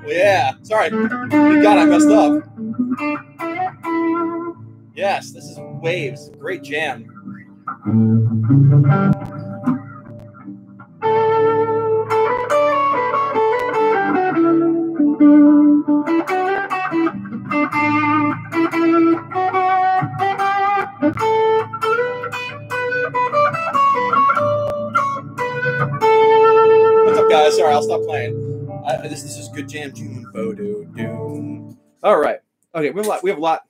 Yeah, sorry. God, I messed up. Yes, this is Waves. Great jam. What's up, guys? Sorry, I'll stop playing. This is good jam tune. All right. Okay, we have a lot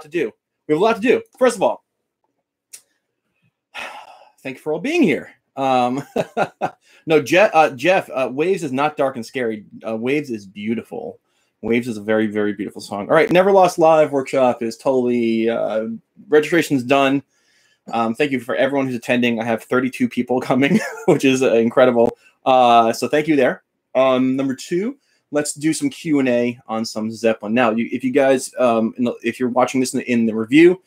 to do. We have a lot to do. First of all, thank you for all being here. No, Jeff, Waves is not dark and scary. Waves is beautiful. Waves is a very, very beautiful song. All right, Never Lost Live workshop is totally registration's done. Thank you for everyone who's attending. I have 32 people coming, which is incredible. So thank you there. Number two, let's do some Q&A on some Zeppelin. Now, if you guys, if you're watching this in the review,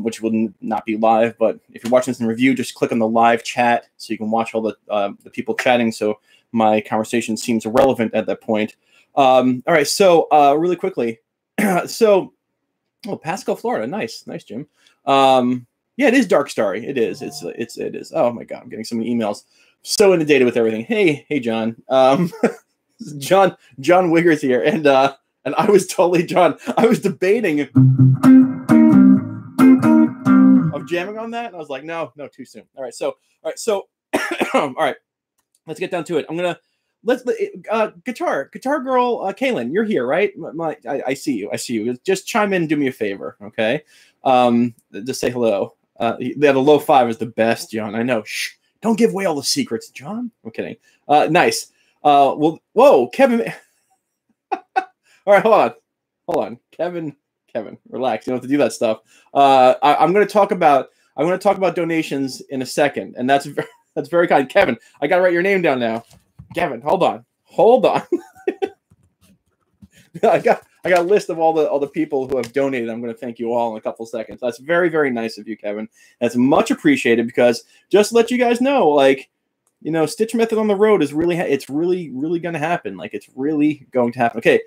which will not be live, but if you're watching this in review, just click on the live chat so you can watch all the people chatting. So my conversation seems relevant at that point. All right, so really quickly, so Pasco, Florida, nice, Jim. Yeah, it is Dark Starry. It is. It is. Oh my God, I'm getting so many emails. So inundated with everything. Hey, John. John Wigger's here, and I was totally John. I was debating of jamming on that, and I was like, no, too soon. All right, so all right, let's get down to it. Let's guitar girl, Kaylin, you're here, right? I see you. Just chime in and do me a favor, okay? Just say hello. The low five is the best, John. I know. Shh, don't give away all the secrets, John. I'm kidding. Nice. Well, whoa, Kevin. All right, hold on, Kevin, relax. You don't have to do that stuff. I'm going to talk about donations in a second, and that's very kind, Kevin. I got to write your name down now. Kevin, hold on. I got a list of all the people who have donated. I'm going to thank you all in a couple seconds. That's very, very nice of you, Kevin. That's much appreciated, because just to let you guys know, like, you know, Stitch Method on the road is really going to happen. Like, it's really going to happen. Okay,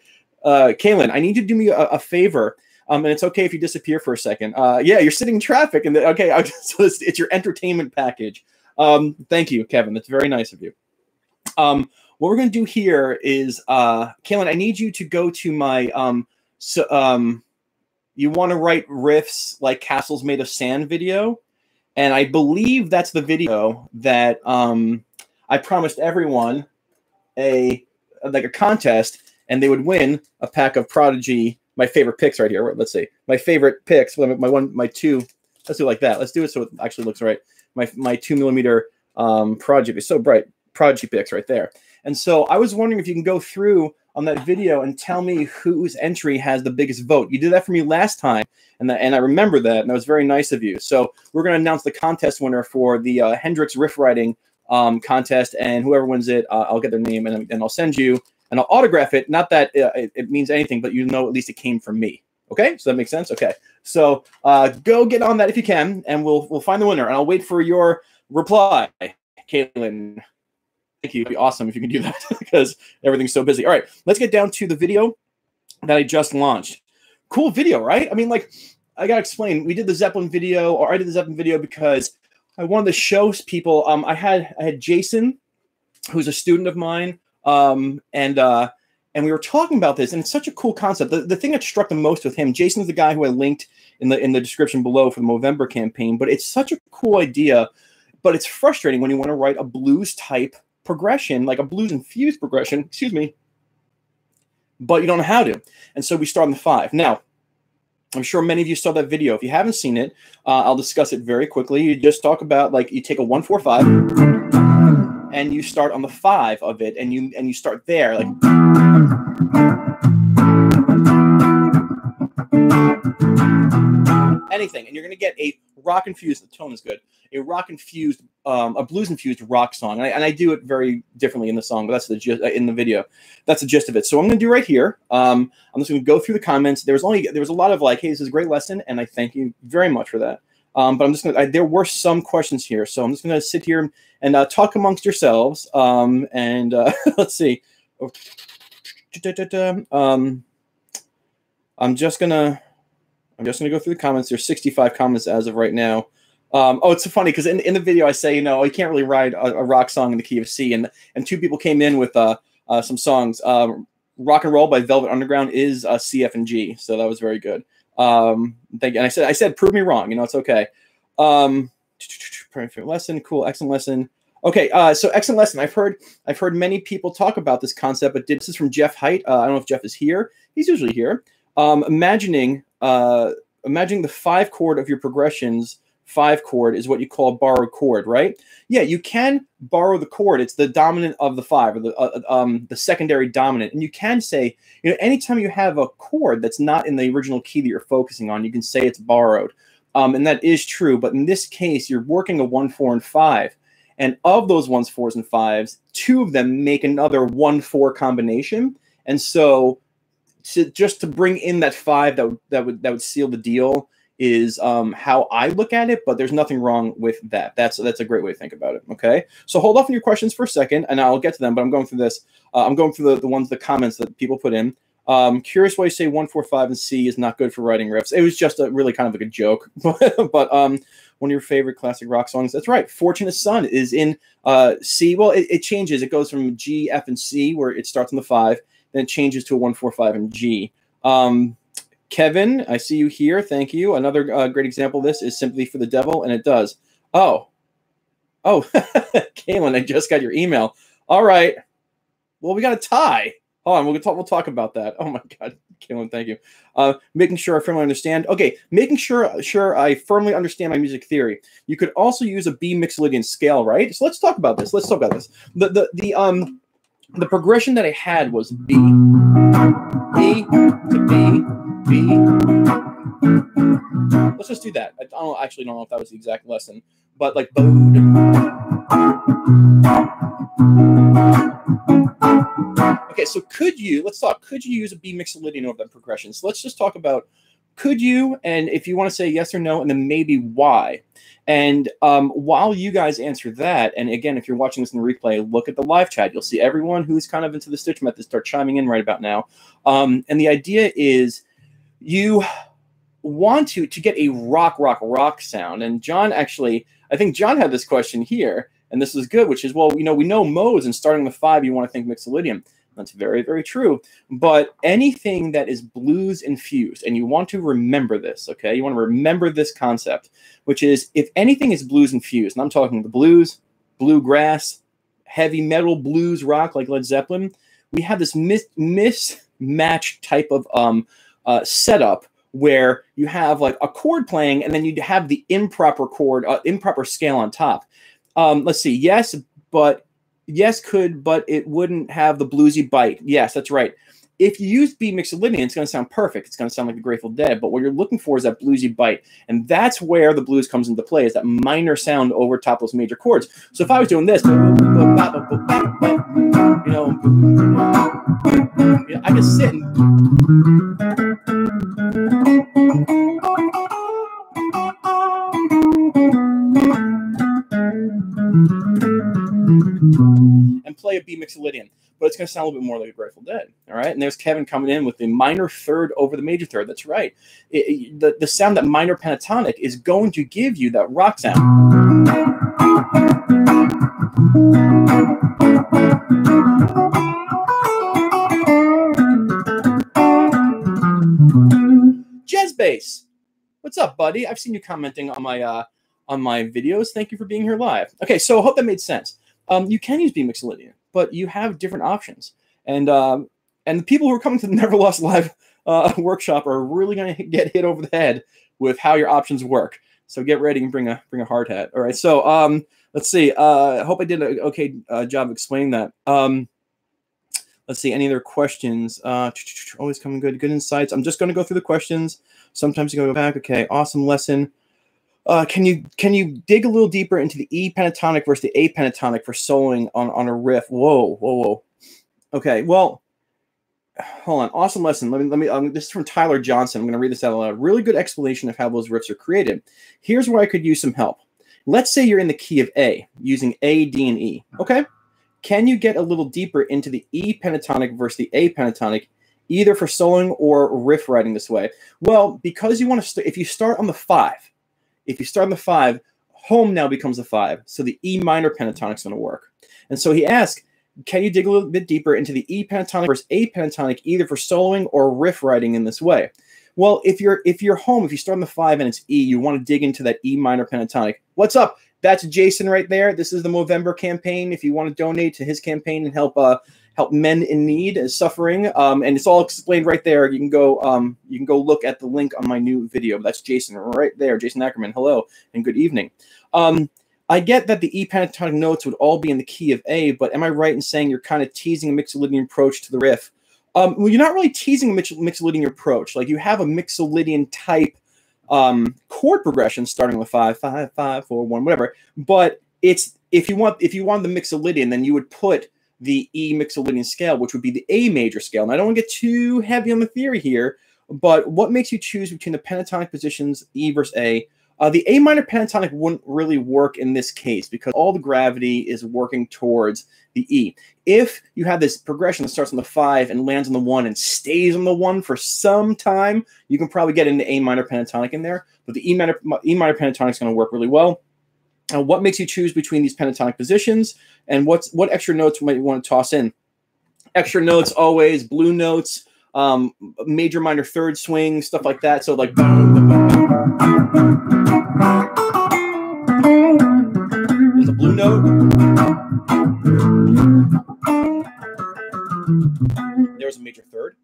Kaylin, I need you to do me a favor. And it's okay if you disappear for a second. Yeah, you're sitting in traffic, and so it's your entertainment package. Thank you, Kevin. That's very nice of you. What we're going to do here is, Kaylin, I need you to go to my, you want to write riffs like Castles Made of Sand video. And I believe that's the video that I promised everyone a contest, and they would win a pack of Prodigy, my favorite picks right here. Let's see. My favorite picks, my two, let's do it like that. Let's do it so it actually looks right. My 2mm Prodigy, it's so bright. Prodigy picks right there. And so I was wondering if you can go through on that video and tell me whose entry has the biggest vote. You did that for me last time, and I remember that, and that was very nice of you. So we're going to announce the contest winner for the Hendrix riff writing contest, and whoever wins it, I'll get their name, and I'll send you, and I'll autograph it. Not that it means anything, but you know at least it came from me. Okay, so that makes sense. Okay, so go get on that if you can, and we'll find the winner, and I'll wait for your reply, Caitlin. Thank you. It'd be awesome if you can do that, because everything's so busy. All right, let's get down to the video that I just launched. cool video, right? I mean, like, I gotta explain. We did the Zeppelin video, or I did the Zeppelin video because I wanted to show people. I had Jason, who's a student of mine, and we were talking about this, and it's such a cool concept. The thing that struck the most with him, Jason's the guy who I linked in the description below for the Movember campaign, but it's such a cool idea, but it's frustrating when you want to write a blues type progression, like a blues infused progression, excuse me, but you don't know how to. And so we start on the 5. Now, I'm sure many of you saw that video. If you haven't seen it, I'll discuss it very quickly. You just talk about, like, you take a 1-4-5 and you start on the 5 of it, and you start there, like, anything, and you're going to get a rock infused, the tone is good, a rock infused, a blues infused rock song, and I do it very differently in the song, but that's the gist, in the video. That's the gist of it. So what I'm going to do right here, I'm just going to go through the comments. There was a lot of like, hey, this is a great lesson, and I thank you very much for that. But I'm just going to, there were some questions here, so I'm just going to sit here and talk amongst yourselves, and let's see. I'm just gonna go through the comments. There's 65 comments as of right now. Oh, it's so funny because in the video I say, you know, you can't really write a rock song in the key of C, and 2 people came in with some songs. Rock and Roll by Velvet Underground is C, F, and G, so that was very good. Thank you. And I said, prove me wrong. You know, it's okay. Perfect lesson, cool, excellent lesson. Okay, so excellent lesson. I've heard many people talk about this concept, but this is from Jeff Height. I don't know if Jeff is here. He's usually here. Imagining the 5 chord of your progressions. 5 chord is what you call a borrowed chord, right? Yeah, you can borrow the chord. It's the dominant of the 5, or the secondary dominant. And you can say, you know, anytime you have a chord that's not in the original key that you're focusing on, you can say it's borrowed. And that is true. But in this case, you're working a 1, 4, and 5. And of those 1s, 4s, and 5s, 2 of them make another 1-4 combination. And so just to bring in that 5 that would seal the deal is how I look at it, but there's nothing wrong with that. That's a great way to think about it. Okay, so hold off on your questions for a second, and I'll get to them. But I'm going through this. I'm going through the comments that people put in. Curious why you say 1, 4, 5, and C is not good for writing riffs. It was just a really kind of like a joke, but one of your favorite classic rock songs. That's right. Fortunate Son is in C. Well, it changes. It goes from G, F, and C, where it starts on the 5, then it changes to a 1, 4, 5, and G. Kevin, I see you here. Thank you. Another great example of this is Sympathy for the Devil, and it does. Oh, Kaylin, I just got your email. All right. Well, we got a tie. Hold on, we'll talk about that. Oh my God, Kaylin, thank you. Making sure I firmly understand. Okay, making sure I firmly understand my music theory. You could also use a B Mixolydian scale, right? So let's talk about this. The progression that I had was B to B, B. Let's just do that. I actually don't know if that was the exact lesson, but like okay, so could you use a B Mixolydian over that progression? So let's just talk about could you, and if you want to say yes or no, and then maybe why. And while you guys answer that, and again, if you're watching this in the replay, look at the live chat. You'll see everyone who's kind of into the Stitch method start chiming in right about now. And the idea is you want to get a rock sound. And John actually, I think John had this question here, and this is good, which is, well, you know, we know modes, and starting with 5, you want to think Mixolydian. That's very, very true. But anything that is blues infused, and you want to remember this, okay? You want to remember this concept, which is if anything is blues infused, and I'm talking the blues, bluegrass, heavy metal, blues rock like Led Zeppelin, we have this mismatched type of setup where you have like a chord playing, and then you have the improper chord, improper scale on top. Let's see. Yes, could, but it wouldn't have the bluesy bite. Yes, that's right. If you use B Mixolydian, it's going to sound perfect. It's going to sound like the Grateful Dead. But what you're looking for is that bluesy bite. And that's where the blues comes into play, is that minor sound over top those major chords. So if I was doing this, you know, I could sit and play a B Mixolydian, but it's going to sound a little bit more like a Grateful Dead. All right. And there's Kevin coming in with the minor third over the major third. That's right. The sound, that minor pentatonic, is going to give you that rock sound. Jazz bass. What's up, buddy? I've seen you commenting on my videos. Thank you for being here live. Okay, so I hope that made sense. You can use B Mixolydian, but you have different options. And the people who are coming to the Never Lost Live workshop are really going to get hit over the head with how your options work. So get ready and bring a hard hat. All right. So let's see. I hope I did an okay job of explaining that. Let's see. Any other questions? Always coming good insights. I'm just going to go through the questions. Sometimes you go back. Okay. Awesome lesson. Can you dig a little deeper into the E pentatonic versus the A pentatonic for soloing on a riff? Whoa. Okay. Well, hold on. Awesome lesson. Let me. This is from Tyler Johnson. I'm going to read this out loud. Really good explanation of how those riffs are created. Here's where I could use some help. Let's say you're in the key of A, using A, D, and E. Okay. Can you get a little deeper into the E pentatonic versus the A pentatonic, either for soloing or riff writing this way? Well, because you want to, if you start on the 5, home now becomes a 5. So the E minor pentatonic is going to work. And so he asked, can you dig a little bit deeper into the E pentatonic versus A pentatonic, either for soloing or riff writing in this way? Well, if you're home, if you start on the 5 and it's E, you want to dig into that E minor pentatonic. What's up? That's Jason right there. This is the Movember campaign. If you want to donate to his campaign and help men in need and suffering, and it's all explained right there. You can go look at the link on my new video. That's Jason right there. Jason Ackerman. Hello and good evening. I get that the E pentatonic notes would all be in the key of A, but am I right in saying you're kind of teasing a Mixolydian approach to the riff? Well, you're not really teasing a Mixolydian approach. Like, you have a Mixolydian type chord progression starting with 5, 5, 5, 4, 1, whatever. But it's if you want the Mixolydian, then you would put the E Mixolydian scale, which would be the A major scale. And I don't want to get too heavy on the theory here, but what makes you choose between the pentatonic positions E versus A? The A minor pentatonic wouldn't really work in this case because all the gravity is working towards the E. If you have this progression that starts on the 5 and lands on the 1 and stays on the 1 for some time, you can probably get into A minor pentatonic in there. But the E minor pentatonic is going to work really well. What makes you choose between these pentatonic positions, and what extra notes might you want to toss in? Extra notes always, blue notes, major minor third swing, stuff like that. So like, there's a blue note. There's a major third.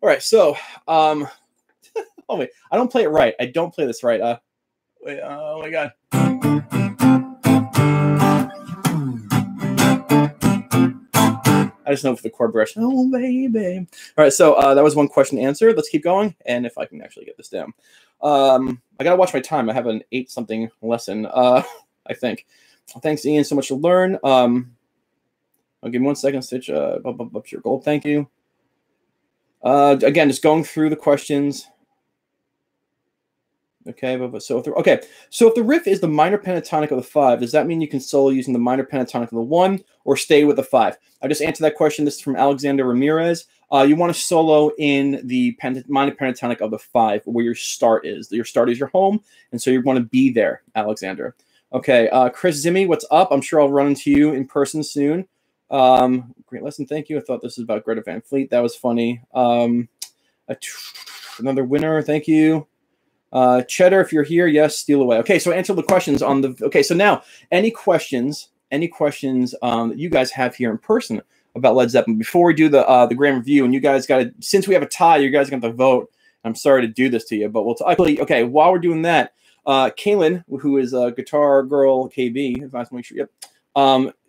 All right, so oh wait, I don't play it right. I don't play this right. Wait, oh my god. I just know for the chord progression. Oh, baby. All right, so that was one question answered. Let's keep going, and if I can actually get this down. I got to watch my time. I have an 8-something lesson, I think. Thanks, Ian. So much to learn. I'll give me 1 second. Stitch up to your goal. Thank you. Again, just going through the questions. Okay, so if the riff is the minor pentatonic of the 5, does that mean you can solo using the minor pentatonic of the 1 or stay with the 5? I just answered that question. This is from Alexander Ramirez. You want to solo in the minor pentatonic of the 5, where your start is. Your start is your home, and so you want to be there, Alexander. Okay, Chris Zimmy, what's up? I'm sure I'll run into you in person soon. Great lesson, thank you. I thought this was about Greta Van Fleet. That was funny. Another winner, thank you. Cheddar, if you're here, yes, steal away. Okay, so answer the questions on the. Okay, so now any questions that you guys have here in person about Led Zeppelin before we do the grand review, and you guys got to, since we have a tie, you guys got to vote. I'm sorry to do this to you, but we'll actually. Okay, while we're doing that, Kaylin, who is a Guitar Girl KB, if I have to make sure, yep,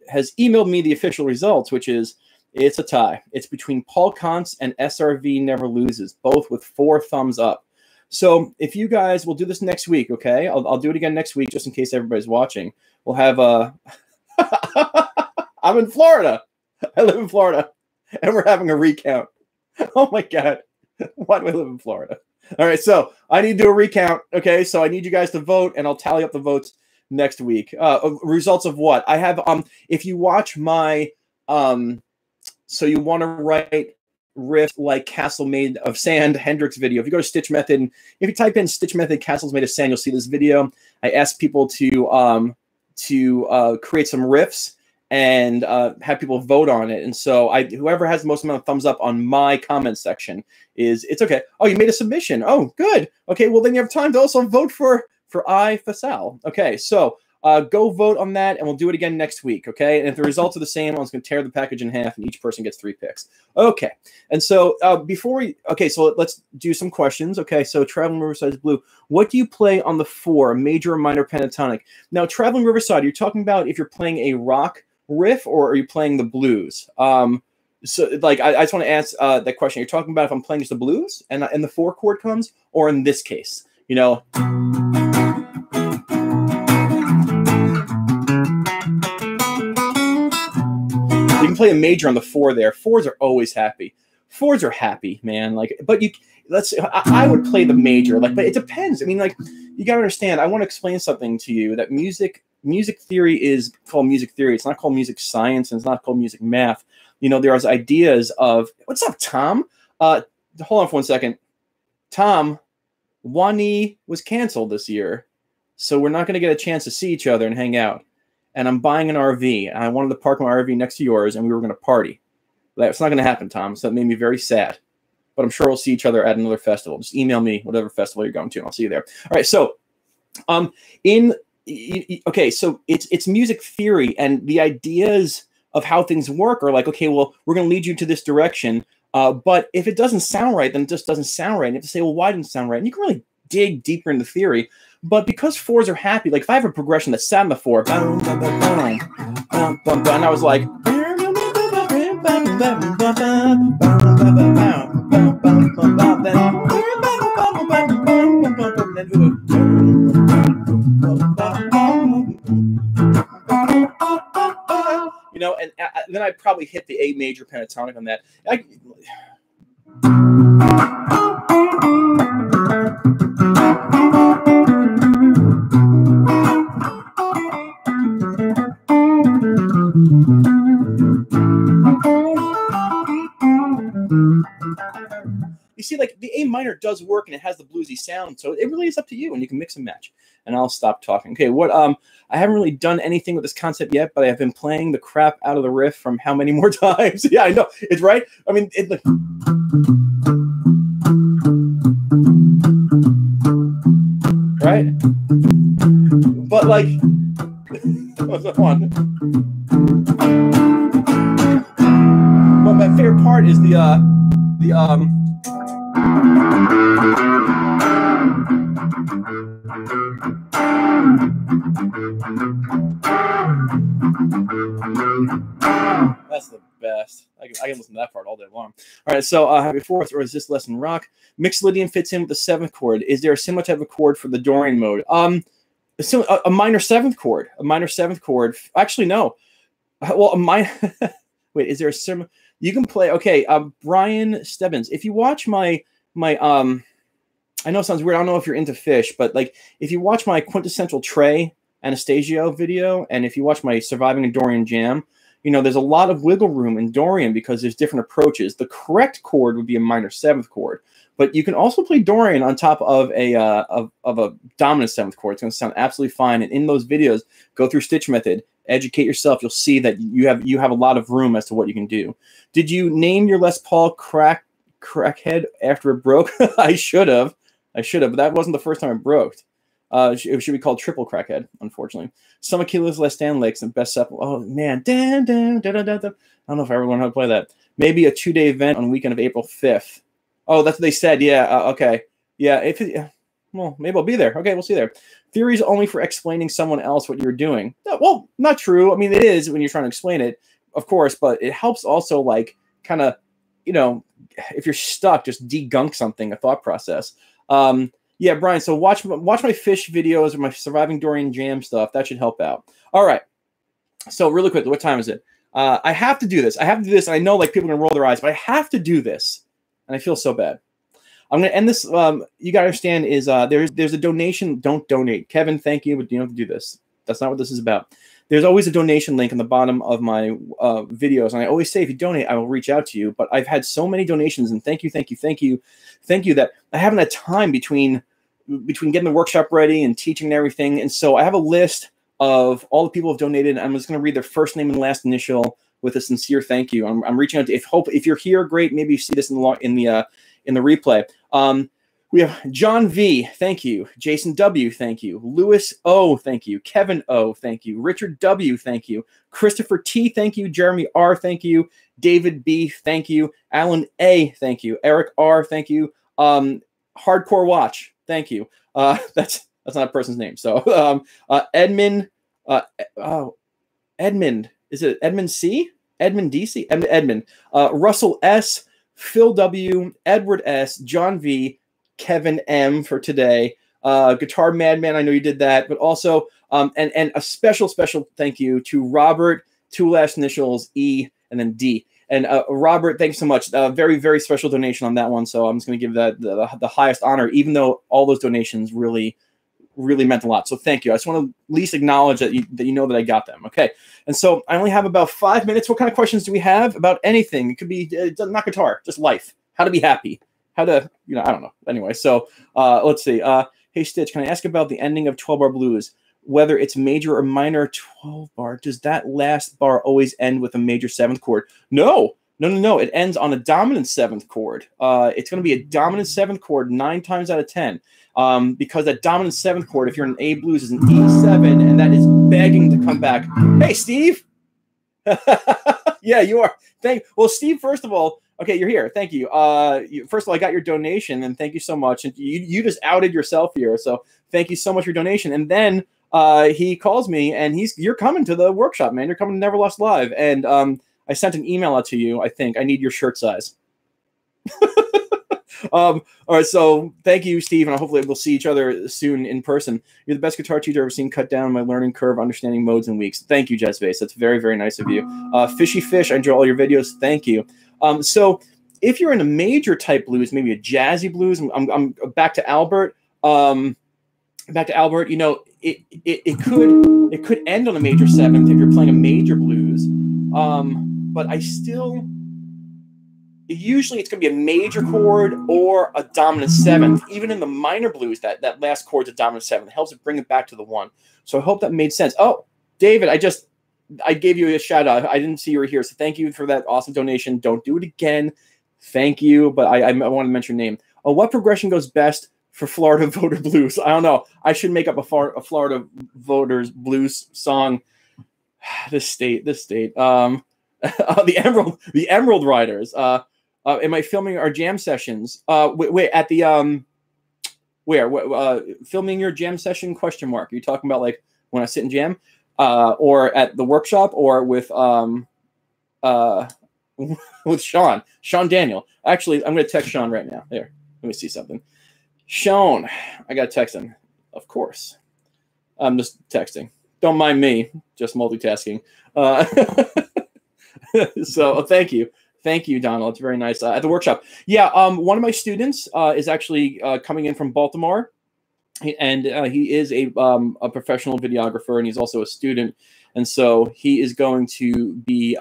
has emailed me the official results, which is it's a tie. It's between Paul Kantz and SRV Never Loses, both with 4 thumbs up. So if you guys will do this next week, okay? I'll do it again next week just in case everybody's watching. We'll have a... I'm in Florida. I live in Florida. And we're having a recount. Oh, my God. Why do I live in Florida? All right, so I need to do a recount, okay? So I need you guys to vote, and I'll tally up the votes next week. Results of what? I have... if you watch my... So you want to write riff like Castle Made of Sand Hendrix video. If you go to Stitch Method, and if you type in Stitch Method Castles Made of Sand, you'll see this video. I asked people to create some riffs and have people vote on it. And so whoever has the most amount of thumbs up on my comment section it's okay. Oh, you made a submission. Oh, good. Okay, well then you have time to also vote for Fasal. Okay, so go vote on that, and we'll do it again next week, okay? And if the results are the same, I'm just going to tear the package in half, and each person gets 3 picks. Okay, and so so let's do some questions. Okay, so Traveling Riverside Blue, what do you play on the 4, major or minor pentatonic? Now, Traveling Riverside, you're talking about if you're playing a rock riff, or are you playing the blues? So, like, I just want to ask that question. You're talking about if I'm playing just the blues, and the 4 chord comes, or in this case, you know... You can play a major on the 4 there. 4s are always happy. 4s are happy, man. Like, but I would play the major. Like, but it depends. I mean, like, you gotta understand. I want to explain something to you that music theory is called music theory. It's not called music science, and it's not called music math. You know, there's ideas of what's up, Tom? Hold on for 1 second. Tom, Wani was canceled this year, so we're not going to get a chance to see each other and hang out. And I'm buying an RV, and I wanted to park my RV next to yours, and we were going to party. That's not going to happen, Tom, so that made me very sad. But I'm sure we'll see each other at another festival. Just email me whatever festival you're going to, and I'll see you there. All right, so so it's music theory, and the ideas of how things work are like, okay, well, we're going to lead you to this direction, but if it doesn't sound right, then it just doesn't sound right. And you have to say, well, why didn't it sound right? And you can really dig deeper into theory. But because 4s are happy, like if I have a progression that sat in the 4, and I was like, you know, and then I'd probably hit the A major pentatonic on that. You see, like, the A minor does work, and it has the bluesy sound, so it really is up to you, and you can mix and match. And I'll stop talking. Okay, I haven't really done anything with this concept yet, but I have been playing the crap out of the riff from how many more times? Yeah, I know. It's right. I mean, right? But, like, what's that one? Well, my favorite part is that's the best. I can listen to that part all day long. All right, so before or is this lesson rock? Mixolydian fits in with the 7th chord. Is there a similar type of chord for the Dorian mode? A minor 7th chord. A minor 7th chord. Actually, no. Well, a minor. Wait, is there a similar? You can play. Okay, Brian Stebbins. If you watch my I know it sounds weird. I don't know if you're into Fish, but like if you watch my quintessential Trey Anastasio video, and if you watch my Surviving a Dorian Jam, you know, there's a lot of wiggle room in Dorian because there's different approaches. The correct chord would be a minor 7th chord, but you can also play Dorian on top of a dominant 7th chord. It's going to sound absolutely fine. And in those videos, go through Stitch Method, educate yourself. You'll see that you have a lot of room as to what you can do. Did you name your Les Paul Crackhead after it broke? I should have, but that wasn't the first time it broke. It should be called Triple Crackhead, unfortunately. Some Achilles Less Stand Lakes and Best Zeppelin. Oh, man. I don't know if I ever learned how to play that. Maybe a 2-day event on the weekend of April 5th. Oh, that's what they said. Yeah, okay. Yeah, well, maybe I'll be there. Okay, we'll see you there. Theory is only for explaining someone else what you're doing. Well, not true. I mean, it is when you're trying to explain it, of course, but it helps also, like, kind of, you know, if you're stuck, just degunk something, a thought process. Yeah, Brian, so watch my Fish videos or my Surviving Dorian Jam stuff. That should help out. All right. So really quickly, what time is it? I have to do this. And I know, like, people are going to roll their eyes, but I have to do this. And I feel so bad. I'm going to end this. You got to understand is there's a donation. Don't donate. Kevin, thank you, but you don't have to do this. That's not what this is about. there's always a donation link on the bottom of my videos. And I always say, if you donate, I will reach out to you. But I've had so many donations, and thank you that I haven't had time between getting the workshop ready and teaching and everything. And so I have a list of all the people who have donated. I'm just going to read their first name and last initial with a sincere thank you. I'm reaching out to, if you're here, great. Maybe you see this in the replay. We have John V, thank you. Jason W, thank you. Lewis O, thank you. Kevin O, thank you. Richard W, thank you. Christopher T, thank you. Jeremy R, thank you. David B, thank you. Alan A, thank you. Eric R, thank you. Hardcore Watch, thank you. That's not a person's name. So Edmund, Edmund, is it Edmund C? Edmund DC? Edmund. Russell S, Phil W, Edward S, John V, Kevin M for today. Guitar Madman, I know you did that, but also and a special thank you to Robert, two last initials E and then D. And Robert, thanks so much. Very, very special donation on that one. So I'm just going to give that the highest honor, even though all those donations really meant a lot. So thank you. I just want to at least acknowledge that you know that I got them. Okay. And so I only have about 5 minutes. What kind of questions do we have about anything? It could be not guitar, just life, how to be happy, how to, I don't know. Anyway, so let's see. Hey, Stitch, can I ask about the ending of 12-bar blues? Whether it's major or minor 12-bar, does that last bar always end with a major 7th chord? No. It ends on a dominant 7th chord. It's going to be a dominant 7th chord 9 times out of 10. Because that dominant 7th chord, if you're in A blues, is an E7, and that is begging to come back. Hey, Steve. Yeah, you are. Well, Steve, first of all, okay, you're here. Thank you. First of all, I got your donation, and thank you so much. And you just outed yourself here, so thank you so much for your donation. And then he calls me, and you're coming to the workshop, man. You're coming to Never Lost Live, and I sent an email out to you. I think I need your shirt size. All right, so thank you, Steve, and hopefully we'll see each other soon in person. You're the best guitar teacher I've ever seen. Cut down my learning curve, understanding modes and weeks. Thank you, Jessbase. That's very, very nice of you. Fishy Fish, I enjoy all your videos. Thank you. So if you're in a major type blues, maybe a jazzy blues, I'm back to Albert. It could end on a major 7th if you're playing a major blues. But usually it's going to be a major chord or a dominant 7th. Even in the minor blues, that last chord's a dominant 7th. It helps it bring it back to the 1. So I hope that made sense. Oh, David, I gave you a shout out. I didn't see you were here, so thank you for that awesome donation. Don't do it again. Thank you, but I want to mention your name. What progression goes best for Florida Voter Blues? I don't know. I should make up a Florida Voters Blues song. This state. The Emerald Riders. Am I filming our jam sessions? Wait, at the where? Filming your jam session? Question mark. Are you talking about like when I sit and jam, or at the workshop, or with Sean Daniel? Actually, I'm going to text Sean right now. There, let me see something. Sean, I got to text him. Of course, I'm just texting. Don't mind me, just multitasking. So thank you. Thank you, Donald. It's very nice. At the workshop. Yeah, one of my students is actually coming in from Baltimore, and he is a professional videographer, and he's also a student. And so he is going to be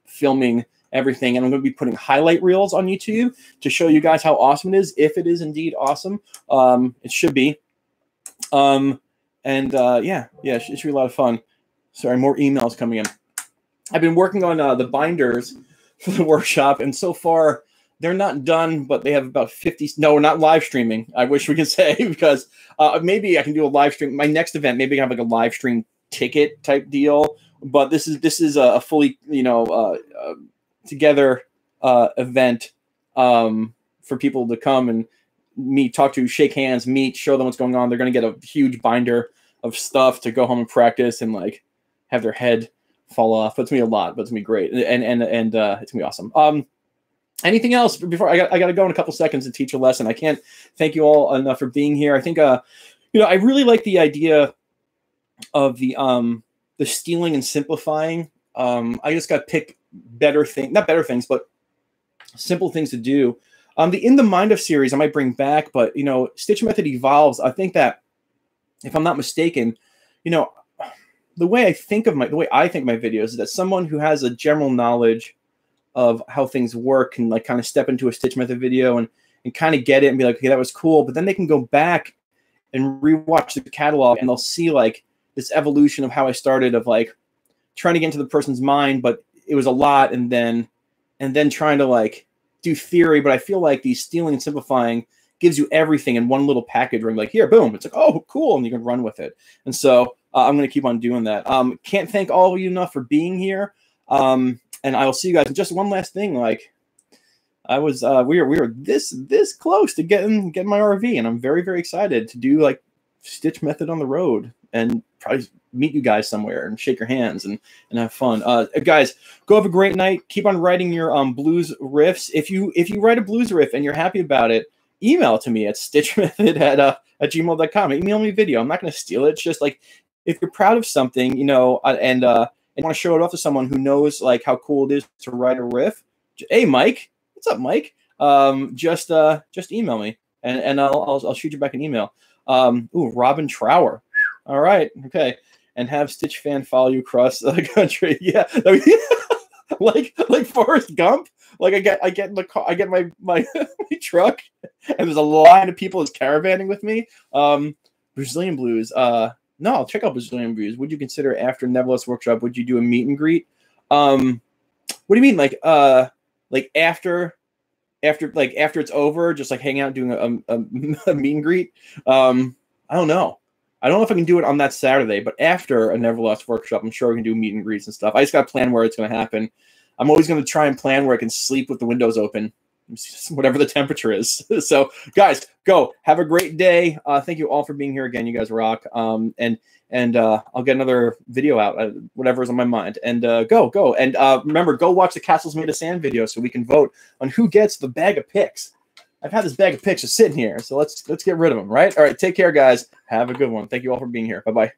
filming everything, and I'm going to be putting highlight reels on YouTube to show you guys how awesome it is, if it is indeed awesome. It should be. Yeah, it should be a lot of fun. Sorry, more emails coming in. I've been working on the binders for the workshop, and so far they're not done, but they have about 50. No, we're not live streaming. I wish we could say, because maybe I can do a live stream. My next event, maybe I can have like a live stream ticket type deal. But this is a fully together event for people to come and meet, talk to, shake hands, meet, show them what's going on. They're going to get a huge binder of stuff to go home and practice and like have their head fall off. But it's gonna be a lot, but it's gonna be great, and it's gonna be awesome. Anything else before I got to go in a couple seconds to teach a lesson? I can't thank you all enough for being here. I think I really like the idea of the stealing and simplifying. I just got to pick not better things, but simple things to do. The In the Mind of series I might bring back, but Stitch Method evolves. I think that if I'm not mistaken, the way I think my videos is that someone who has a general knowledge of how things work can like kind of step into a Stitch Method video and kind of get it and be like, okay, that was cool. But then they can go back and rewatch the catalog and they'll see like this evolution of how I started of like trying to get into the person's mind, but it was a lot. And then trying to like do theory. But I feel like the stealing and simplifying gives you everything in one little package where I'm like, here, boom. It's like, oh, cool. And you can run with it. And so I'm going to keep on doing that. Can't thank all of you enough for being here. And I will see you guys. And just one last thing, like I was, we were this close to getting my RV, and I'm very, very excited to do like Stitch Method on the road and probably meet you guys somewhere and shake your hands and have fun. Guys, go have a great night. Keep on writing your blues riffs. If you write a blues riff and you're happy about it, email it to me at stitchmethod@gmail.com. Email me a video. I'm not going to steal it. It's just like if you're proud of something, you know, and want to show it off to someone who knows like how cool it is to write a riff. Hey, Mike. What's up, Mike? Just email me and I'll shoot you back an email. Ooh, Robin Trower. All right, okay. And have Stitch Fan follow you across the country. Yeah, like Forrest Gump. Like I get in the car, I get my my truck, and there's a line of people that's caravanning with me. Brazilian blues. No, I'll check out Brazilian blues. Would you consider after Nevertheless workshop? Would you do a meet and greet? What do you mean, like after it's over, just like hang out doing a meet and greet? I don't know. I don't know if I can do it on that Saturday, but after a Nevertheless workshop, I'm sure we can do meet and greets and stuff. I just got to plan where it's going to happen. I'm always going to try and plan where I can sleep with the windows open, whatever the temperature is. So, guys, go. Have a great day. Thank you all for being here again. You guys rock. And I'll get another video out, whatever's on my mind. And go. And remember, go watch the Castles Made of Sand video so we can vote on who gets the bag of picks. I've had this bag of picks just sitting here, so let's get rid of them, right? All right, take care, guys. Have a good one. Thank you all for being here. Bye-bye.